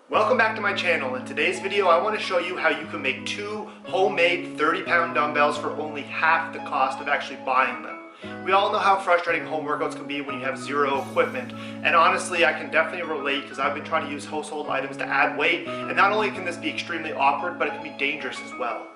Welcome back to my channel. In today's video I want to show you how you can make two homemade 30-pound dumbbells for only half the cost of actually buying them. We all know how frustrating home workouts can be when you have zero equipment, and honestly I can definitely relate because I've been trying to use household items to add weight, and not only can this be extremely awkward, but it can be dangerous as well.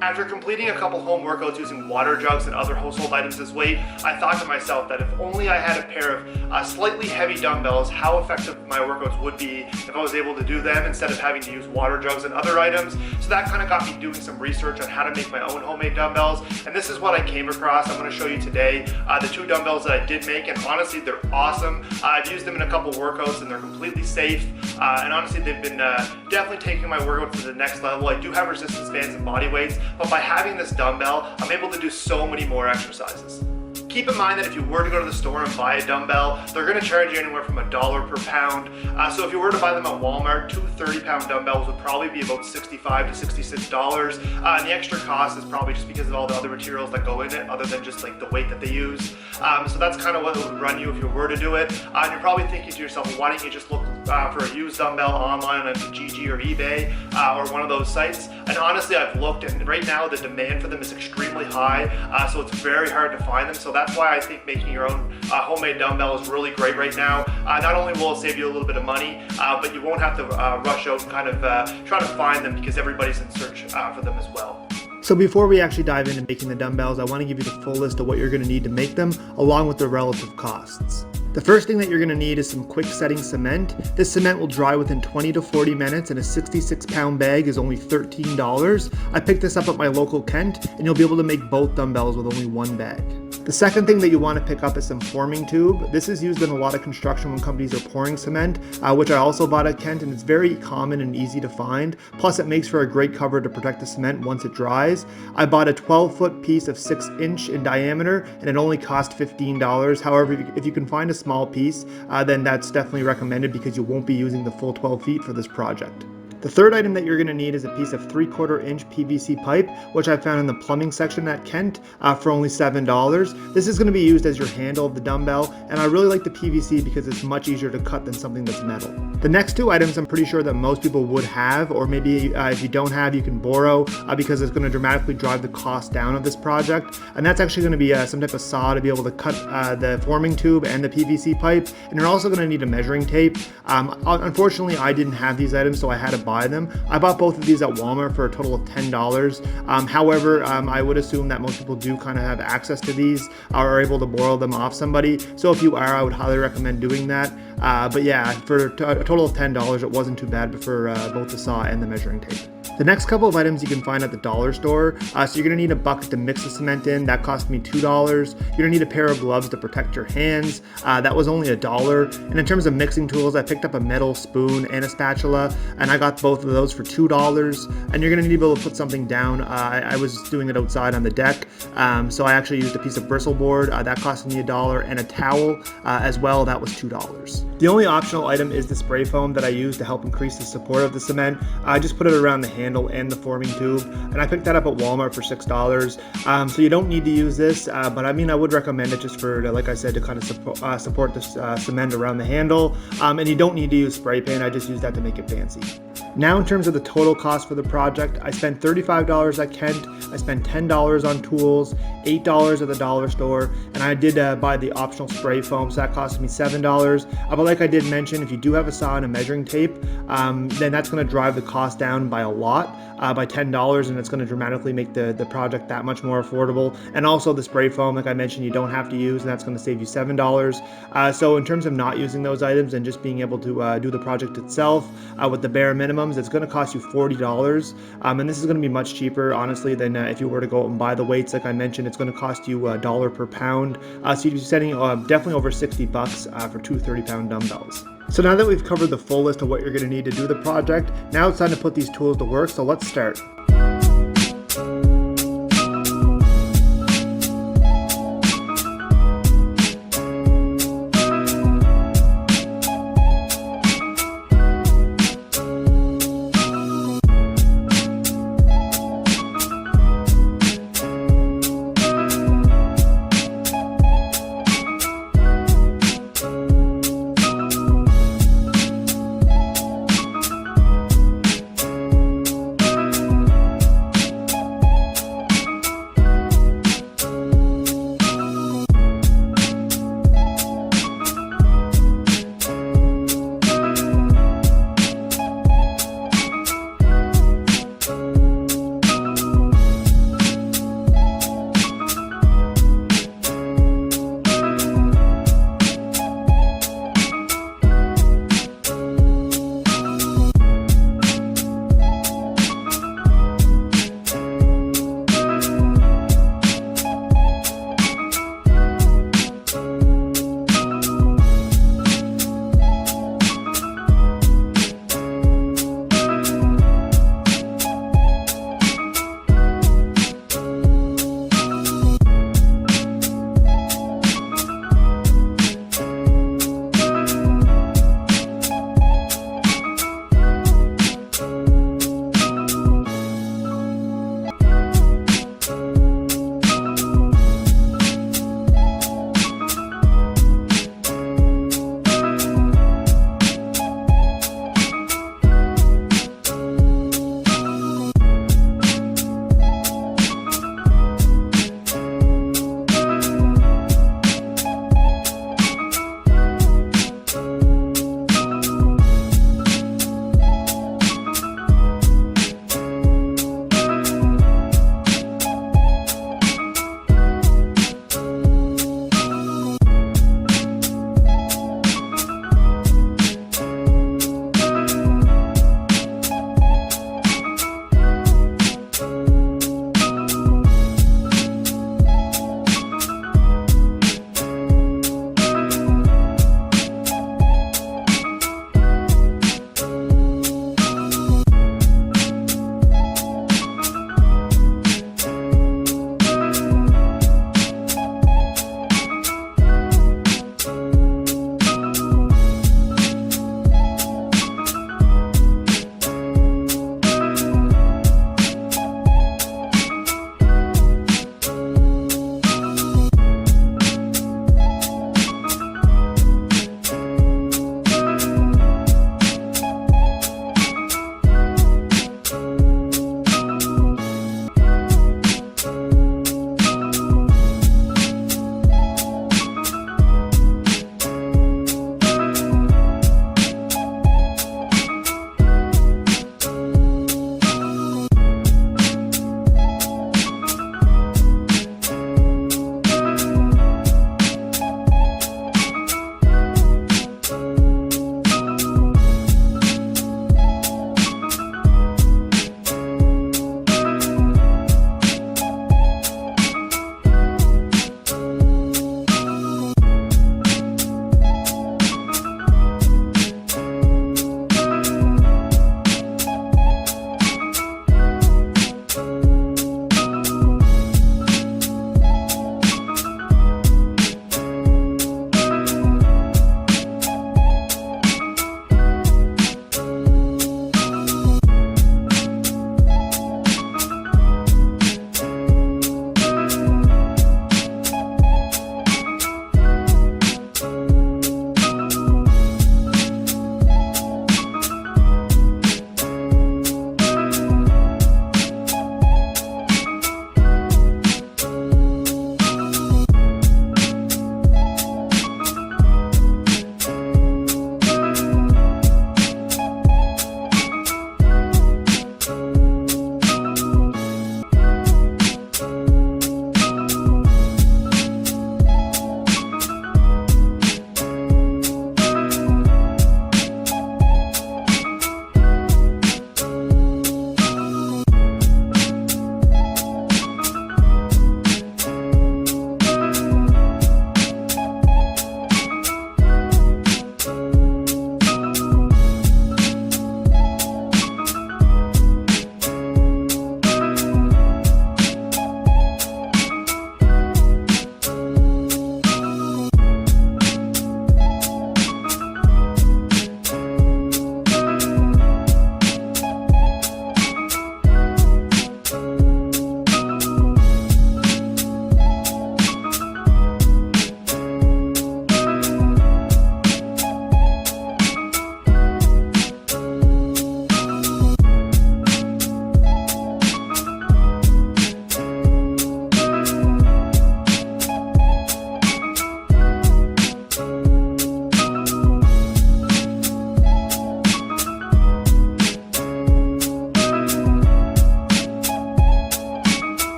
After completing a couple home workouts using water jugs and other household items as weight, I thought to myself that if only I had a pair of slightly heavy dumbbells, how effective my workouts would be if I was able to do them instead of having to use water jugs and other items. So that kind of got me doing some research on how to make my own homemade dumbbells, and this is what I came across. I'm going to show you today the two dumbbells that I did make, and honestly they're awesome. I've used them in a couple workouts and they're completely safe, and honestly they've been definitely taking my workout to the next level. I do have resistance bands and body weights, but by having this dumbbell, I'm able to do so many more exercises. Keep in mind that if you were to go to the store and buy a dumbbell, they're going to charge you anywhere from $1 per pound. So if you were to buy them at Walmart, two 30-pound dumbbells would probably be about $65 to $66. And the extra cost is probably just because of all the other materials that go in it, other than just like the weight that they use. So that's kind of what it would run you if you were to do it. And you're probably thinking to yourself, well, why don't you just look for a used dumbbell online on Kijiji or eBay or one of those sites? And honestly, I've looked, and right now the demand for them is extremely high, so it's very hard to find them. So that's why I think making your own homemade dumbbell is really great right now. Not only will it save you a little bit of money, but you won't have to rush out and kind of try to find them because everybody's in search for them as well. So before we actually dive into making the dumbbells, I want to give you the full list of what you're going to need to make them, along with the relative costs. The first thing that you're going to need is some quick setting cement. This cement will dry within 20 to 40 minutes, and a 66-pound bag is only $13. I picked this up at my local Kent, and you'll be able to make both dumbbells with only one bag. The second thing that you want to pick up is some forming tube. This is used in a lot of construction when companies are pouring cement, which I also bought at Kent, and it's very common and easy to find. Plus it makes for a great cover to protect the cement once it dries. I bought a 12-foot piece of 6-inch in diameter, and it only cost $15. However, if you can find a small piece, then that's definitely recommended because you won't be using the full 12 feet for this project. The third item that you're going to need is a piece of 3/4 inch PVC pipe, which I found in the plumbing section at Kent for only $7. This is going to be used as your handle of the dumbbell, and I really like the PVC because it's much easier to cut than something that's metal. The next two items I'm pretty sure that most people would have, or maybe if you don't have, you can borrow because it's going to dramatically drive the cost down of this project. And that's actually going to be some type of saw to be able to cut the forming tube and the PVC pipe. And you're also going to need a measuring tape. Unfortunately, I didn't have these items, so I had to buy them. I bought both of these at Walmart for a total of $10. However, I would assume that most people do kind of have access to these or are able to borrow them off somebody. So if you are, I would highly recommend doing that. But yeah, for a total of $10, it wasn't too bad for both the saw and the measuring tape. The next couple of items you can find at the dollar store. So you're going to need a bucket to mix the cement in. That cost me $2. You're going to need a pair of gloves to protect your hands. That was only $1. And in terms of mixing tools, I picked up a metal spoon and a spatula, and I got both of those for $2. And you're going to need to be able to put something down. I was doing it outside on the deck, so I actually used a piece of bristle board. That cost me $1, and a towel as well. That was $2. The only optional item is the spray foam that I use to help increase the support of the cement. I just put it around the handle and the forming tube, and I picked that up at Walmart for $6. So you don't need to use this, but I mean I would recommend it just for, like I said, to kind of support the cement around the handle. And you don't need to use spray paint. I just use that to make it fancy. Now in terms of the total cost for the project, I spent $35 at Kent, I spent $10 on tools, $8 at the dollar store, and I did buy the optional spray foam, so that cost me $7. But like I did mention, if you do have a saw and a measuring tape, then that's going to drive the cost down by a lot, by $10, and it's going to dramatically make the project that much more affordable. And also the spray foam, like I mentioned, you don't have to use, and that's going to save you $7. So in terms of not using those items and just being able to do the project itself with the bare minimums, it's going to cost you $40. And this is going to be much cheaper, honestly, than if you were to go out and buy the weights. Like I mentioned, it's going to cost you $1 per pound. So you'd be spending definitely over $60 for two 30-pound dumbbells. So now that we've covered the full list of what you're going to need to do the project, now it's time to put these tools to work, so let's start.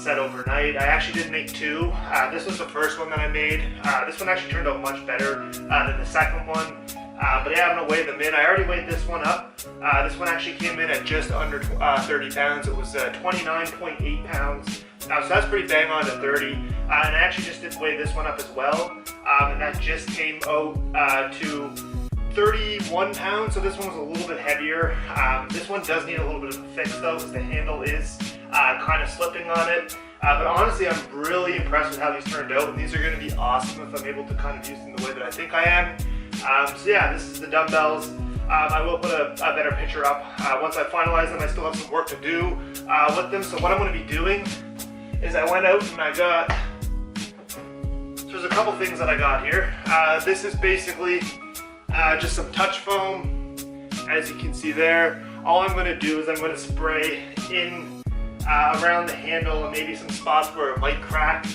set overnight. I actually did make two. This was the first one that I made. This one actually turned out much better than the second one. But yeah, I'm gonna weigh them in. I already weighed this one up. This one actually came in at just under 30 pounds. It was 29.8 pounds. So that's pretty bang on to 30. And I actually just did weigh this one up as well. And that just came out to 31 pounds. So this one was a little bit heavier. This one does need a little bit of a fix though, because the handle is kind of slipping on it. But honestly, I'm really impressed with how these turned out. And these are gonna be awesome if I'm able to kind of use them the way that I think I am. So yeah, this is the dumbbells. I will put a better picture up once I finalize them. I still have some work to do with them. So what I'm going to be doing is I went out and I got, so there's a couple things that I got here. This is basically just some touch foam, as you can see there. All I'm going to do is I'm going to spray in around the handle and maybe some spots where it might crack,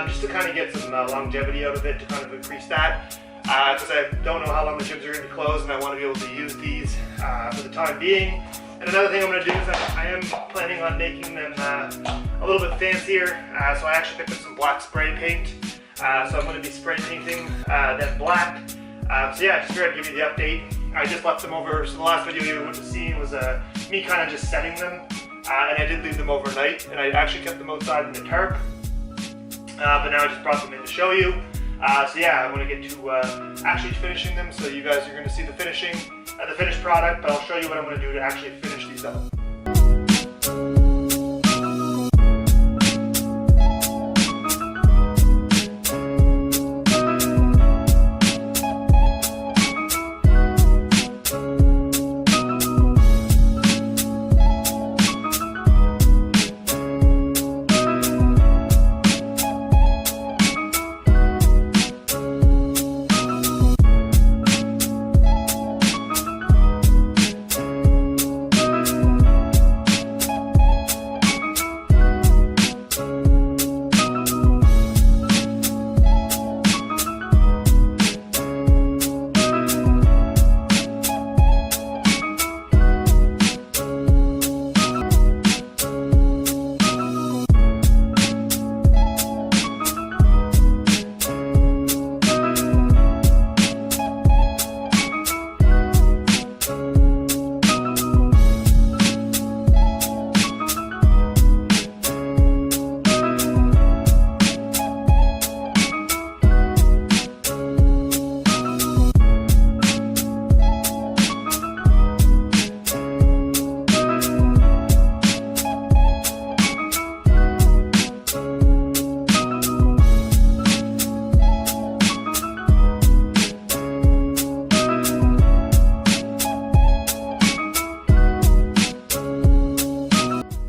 just to kind of get some longevity out of it, to kind of increase that. Because I don't know how long the gyms are going to be closed, and I want to be able to use these for the time being. And another thing I'm going to do is I am planning on making them a little bit fancier. So I actually picked up some black spray paint. So I'm going to be spray painting them black. So yeah, just here to give you the update. I just left them over. So the last video you would have seen was me kind of just setting them. And I did leave them overnight. And I actually kept them outside in the tarp. But now I just brought them in to show you. So yeah, I'm going to get to actually finishing them, so you guys are going to see the finished product, but I'll show you what I'm going to do to actually finish these up.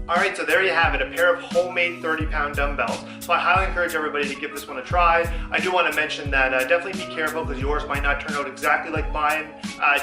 Alright, so there you have it, a pair of homemade 30-pound dumbbells. So I highly encourage everybody to give this one a try. I do want to mention that definitely be careful, because yours might not turn out exactly like mine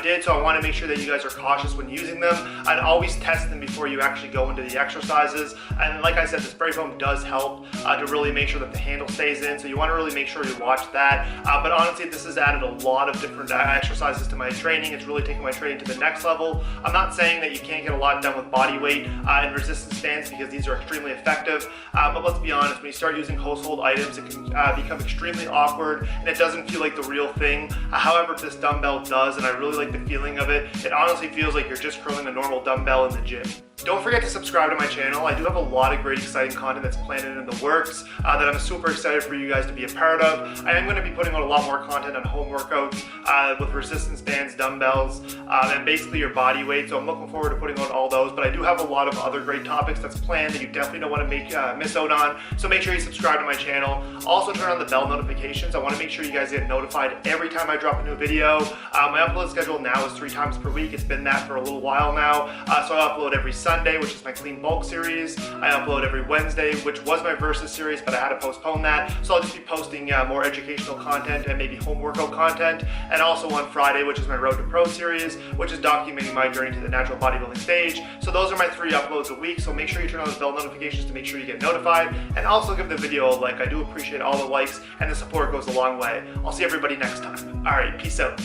did, so I want to make sure that you guys are cautious when using them. And always test them before you actually go into the exercises. And like I said, the spray foam does help to really make sure that the handle stays in, so you want to really make sure you watch that. But honestly, this has added a lot of different exercises to my training. It's really taken my training to the next level. I'm not saying that you can't get a lot done with body weight and resistance bands, because these are extremely effective, but let's be honest, when you start using household items, it can become extremely awkward and it doesn't feel like the real thing. However, this dumbbell does, and I really like the feeling of it. It honestly feels like you're just curling a normal dumbbell in the gym. Don't forget to subscribe to my channel. I do have a lot of great exciting content that's planned in the works that I'm super excited for you guys to be a part of. I am going to be putting out a lot more content on home workouts with resistance bands, dumbbells, and basically your body weight. So I'm looking forward to putting out all those, but I do have a lot of other great topics that's planned that you definitely don't want to miss out on. So make sure you subscribe to my channel. Also turn on the bell notifications. I want to make sure you guys get notified every time I drop a new video. My upload schedule now is 3 times per week. It's been that for a little while now. So I upload every Sunday, which is my clean bulk series. I upload every Wednesday, which was my versus series, but I had to postpone that. So I'll just be posting more educational content and maybe home workout content. And also on Friday, which is my Road to Pro series, which is documenting my journey to the natural bodybuilding stage. So those are my 3 uploads a week. So make sure you turn on the bell notifications to make sure you get notified. And also give the video a like. I do appreciate all the likes, and the support goes a long way. I'll see everybody next time. All right, peace out.